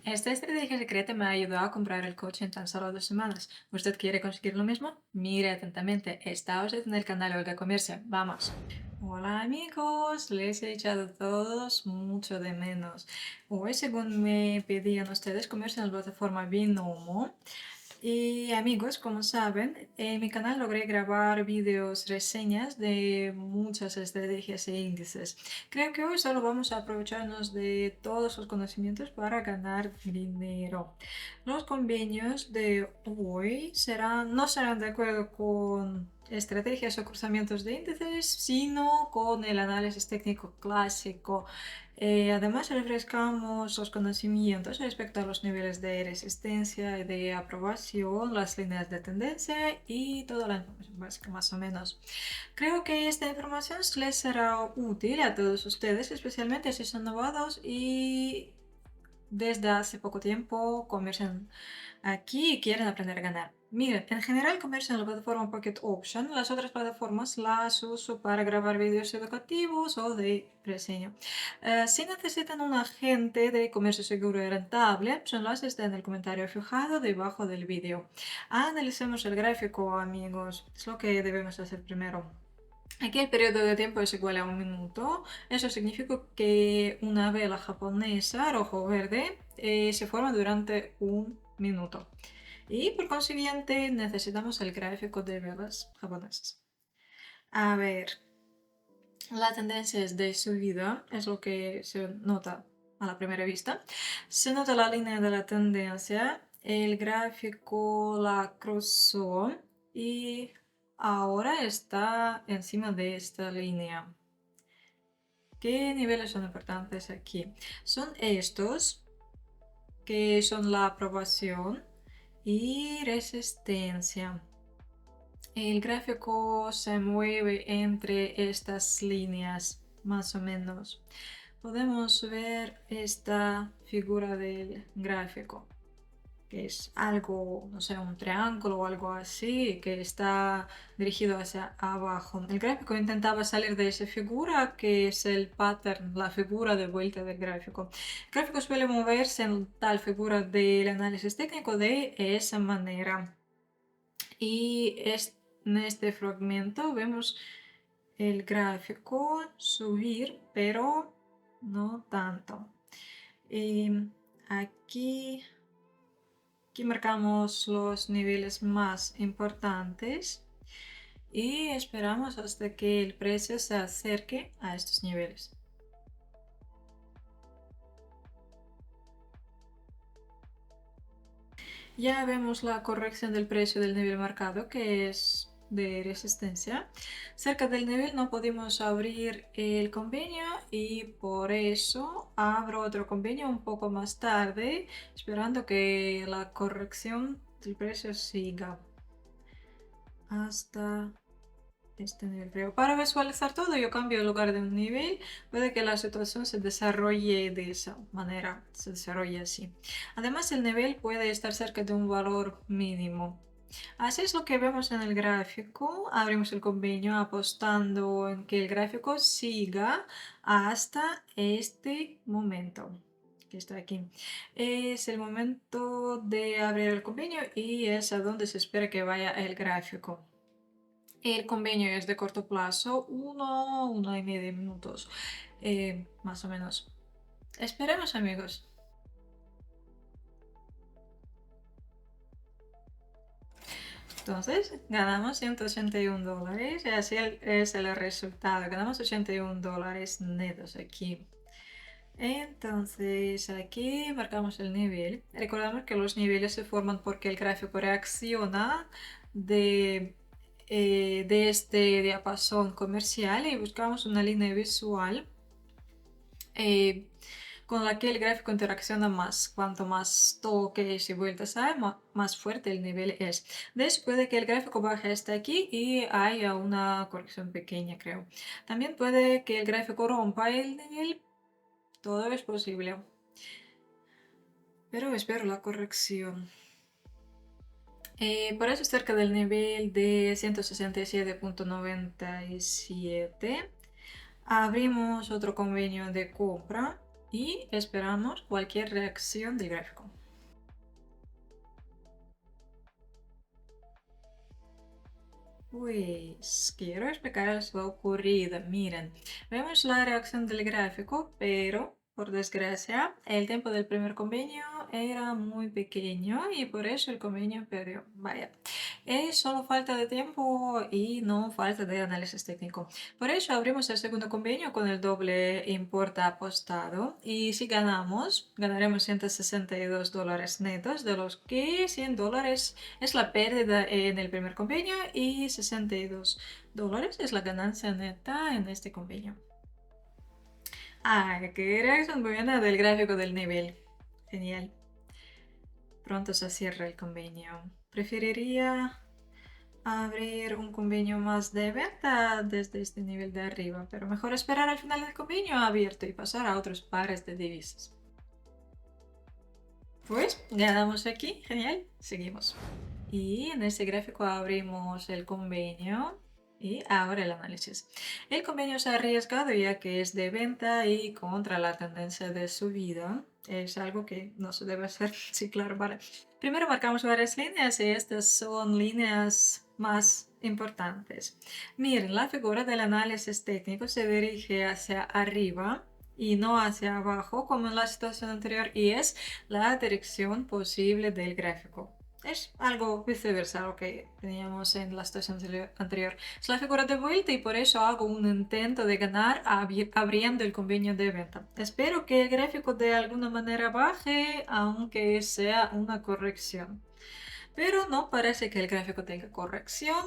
Esta estrategia secreta me ayudó a comprar el coche en tan solo 2 semanas. ¿Usted quiere conseguir lo mismo? Mire atentamente. Está usted en el canal Olga Comercio. Vamos. Hola amigos, les he echado a todos mucho de menos. Hoy, según me pedían ustedes, comercio en la plataforma Binomo. Y amigos, como saben, en mi canal logré grabar vídeos reseñas de muchas estrategias e índices. Creo que hoy solo vamos a aprovecharnos de todos los conocimientos para ganar dinero. Los convenios de hoy no serán de acuerdo con estrategias o cruzamientos de índices, sino con el análisis técnico clásico. Además, refrescamos los conocimientos respecto a los niveles de resistencia y de aprobación, las líneas de tendencia y toda la información básica más o menos. Creo que esta información les será útil a todos ustedes, especialmente si son novatos y desde hace poco tiempo comercian aquí y quieren aprender a ganar. Miren, en general comercio en la plataforma Pocket Option. Las otras plataformas las uso para grabar vídeos educativos o de reseña. Si necesitan un agente de comercio seguro y rentable, su enlace está en el comentario fijado debajo del vídeo. Analicemos el gráfico, amigos. Es lo que debemos hacer primero. Aquí el periodo de tiempo es igual a 1 minuto. Eso significa que una vela japonesa rojo-verde se forma durante 1 minuto. Y por consiguiente necesitamos el gráfico de velas japonesas. A ver, la tendencia es de subida, es lo que se nota a la primera vista. Se nota la línea de la tendencia, el gráfico la cruzó y ahora está encima de esta línea. ¿Qué niveles son importantes aquí? Son estos, que son la aprobación y resistencia. El gráfico se mueve entre estas líneas, más o menos. Podemos ver esta figura del gráfico, que es algo, no sé, un triángulo o algo así, que está dirigido hacia abajo. El gráfico intentaba salir de esa figura, que es el pattern, la figura de vuelta del gráfico. El gráfico suele moverse en tal figura del análisis técnico de esa manera. Y en este fragmento vemos el gráfico subir, pero no tanto. Y aquí marcamos los niveles más importantes y esperamos hasta que el precio se acerque a estos niveles. Ya vemos la corrección del precio del nivel marcado, que es de resistencia. Cerca del nivel no pudimos abrir el convenio y por eso abro otro convenio un poco más tarde, esperando que la corrección del precio siga hasta este nivel. Pero para visualizar todo, yo cambio el lugar de un nivel. Puede que la situación se desarrolle de esa manera, se desarrolle así. Además, el nivel puede estar cerca de un valor mínimo. Así es lo que vemos en el gráfico. Abrimos el convenio apostando en que el gráfico siga hasta este momento, que está aquí. Es el momento de abrir el convenio y es a donde se espera que vaya el gráfico. El convenio es de corto plazo, 1,5 minutos, más o menos. Esperemos, amigos. Entonces, ganamos $181 y así es el resultado. Ganamos $81 netos aquí. Entonces, aquí marcamos el nivel. Recordamos que los niveles se forman porque el gráfico reacciona de este diapasón comercial y buscamos una línea visual eh, con la que el gráfico interacciona más. Cuanto más toques y vueltas hay, más fuerte el nivel es. Después puede que el gráfico baje hasta aquí y haya una corrección pequeña, creo. También puede que el gráfico rompa el nivel. Todo es posible. Pero espero la corrección. Por eso cerca del nivel de 167,97 abrimos otro convenio de compra y esperamos cualquier reacción del gráfico. Pues quiero explicarles lo ocurrido. Miren, vemos la reacción del gráfico, pero por desgracia el tiempo del primer convenio era muy pequeño y por eso el convenio perdió. Vaya, es solo falta de tiempo y no falta de análisis técnico. Por eso abrimos el segundo convenio con el doble importe apostado y si ganamos, ganaremos $162 netos, de los que $100 es la pérdida en el primer convenio y $62 es la ganancia neta en este convenio. Qué reacción buena del gráfico del nivel. Genial. Pronto se cierra el convenio. Preferiría abrir un convenio más de venta desde este nivel de arriba, pero mejor esperar al final del convenio abierto y pasar a otros pares de divisas. Pues ganamos aquí, genial, seguimos. Y en este gráfico abrimos el convenio y ahora el análisis. El convenio es arriesgado ya que es de venta y contra la tendencia de subida. Es algo que no se debe hacer. Sí, claro, vale. Primero marcamos varias líneas y estas son líneas más importantes. Miren, la figura del análisis técnico se dirige hacia arriba y no hacia abajo como en la situación anterior y es la dirección posible del gráfico. Es algo viceversa a lo que teníamos en la situación anterior. Es la figura de vuelta y por eso hago un intento de ganar abriendo el convenio de venta. Espero que el gráfico de alguna manera baje, aunque sea una corrección. Pero no parece que el gráfico tenga corrección.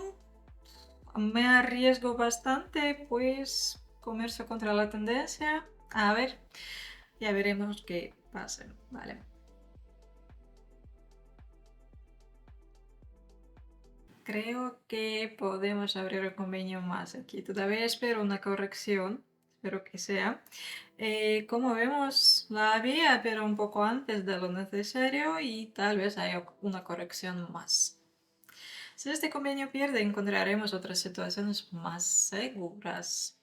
Me arriesgo bastante, pues comercio contra la tendencia. A ver, ya veremos qué pasa. Vale. Creo que podemos abrir el convenio más aquí. Todavía espero una corrección, espero que sea. Como vemos, la había, pero un poco antes de lo necesario y tal vez haya una corrección más. Si este convenio pierde, encontraremos otras situaciones más seguras.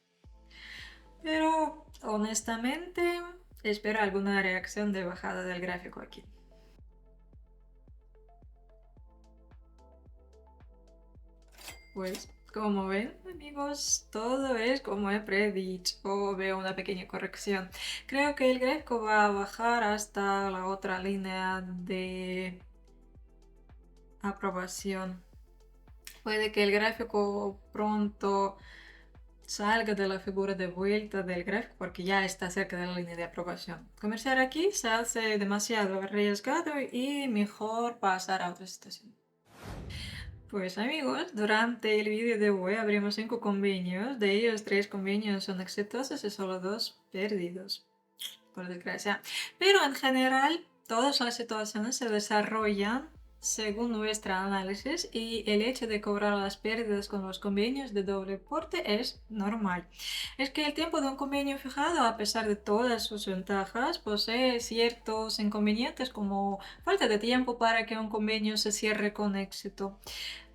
Pero honestamente, espero alguna reacción de bajada del gráfico aquí. Pues, como ven, amigos, todo es como he predicho. Veo una pequeña corrección. Creo que el gráfico va a bajar hasta la otra línea de aprobación. Puede que el gráfico pronto salga de la figura de vuelta del gráfico porque ya está cerca de la línea de aprobación. Comerciar aquí se hace demasiado arriesgado y mejor pasar a otra situación. Pues amigos, durante el vídeo de hoy abrimos 5 convenios, de ellos 3 convenios son exitosos y solo 2 perdidos, por desgracia. Pero en general, todas las situaciones se desarrollan según nuestro análisis y el hecho de cobrar las pérdidas con los convenios de doble porte es normal. Es que el tiempo de un convenio fijado, a pesar de todas sus ventajas, posee ciertos inconvenientes como falta de tiempo para que un convenio se cierre con éxito.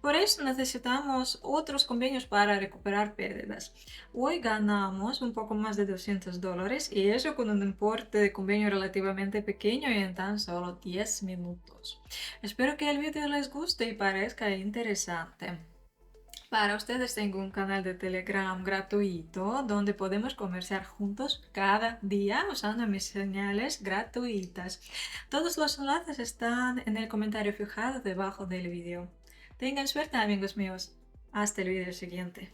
Por eso necesitamos otros convenios para recuperar pérdidas. Hoy ganamos un poco más de $200 y eso con un importe de convenio relativamente pequeño y en tan solo 10 minutos. Espero que el vídeo les guste y parezca interesante. Para ustedes tengo un canal de Telegram gratuito donde podemos comerciar juntos cada día usando mis señales gratuitas. Todos los enlaces están en el comentario fijado debajo del vídeo. Tengan suerte, amigos míos. Hasta el vídeo siguiente.